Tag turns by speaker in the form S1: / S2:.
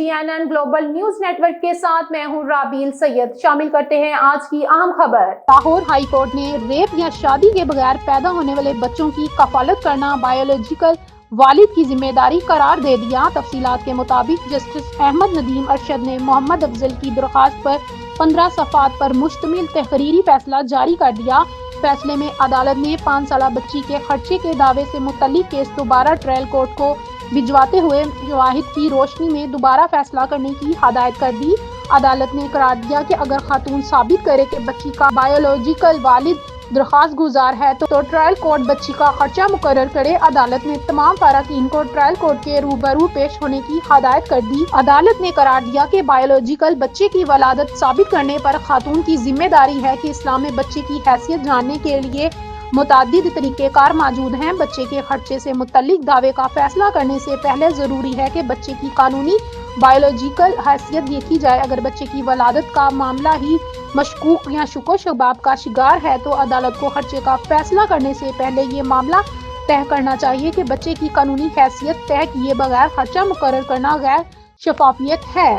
S1: CNN global news network के साथ मैं हूं राबील सैयद। शामिल करते हैं आज की अहम खबर।
S2: लाहौर हाई कोर्ट ने रेप या शादी के बगैर पैदा होने वाले बच्चों की कफालत करना बायोलॉजिकल वालिद की जिम्मेदारी करार दे दिया। तफसीलात के मुताबिक जस्टिस अहमद नदीम अरशद ने मोहम्मद अफजल की दरख्वास्त पर 15 सफ़ात पर मुश्तमिल तहरीरी फैसला जारी कर दिया। फैसले में अदालत ने 5 साल बच्ची के खर्चे के दावे से मुतल्लिक केस दोबारा ट्रायल कोर्ट को भिजवाते हुए शवाहिद की रोशनी में दोबारा फैसला करने की हदायत कर दी। अदालत ने करार दिया कि अगर खातून साबित करे कि बच्ची का बायोलॉजिकल वालिद दरख्वास्त गुजार है तो ट्रायल कोर्ट बच्ची का खर्चा मुकर्रर करे। अदालत ने तमाम फ़ारक़ीन को ट्रायल कोर्ट के रूबरू पेश होने की हदायत कर दी। अदालत ने करार दिया कि बायोलॉजिकल बच्चे की वलादत साबित करने पर खातून की जिम्मेदारी है कि इस्लाम में बच्चे की हैसियत जानने के लिए मुतादिद तरीक़ेकार मौजूद हैं। बच्चे के खर्चे से मुतल्लिक दावे का फैसला करने से पहले ज़रूरी है कि बच्चे की कानूनी बायोलॉजिकल हैसियत देखी जाए। अगर बच्चे की वलादत का मामला ही मशकूक या शुको शबाब का शिकार है तो अदालत को खर्चे का फैसला करने से पहले ये मामला तय करना चाहिए कि बच्चे की कानूनी हैसियत तय किए बगैर खर्चा मुकर्रर करना गैर शफाफियत है।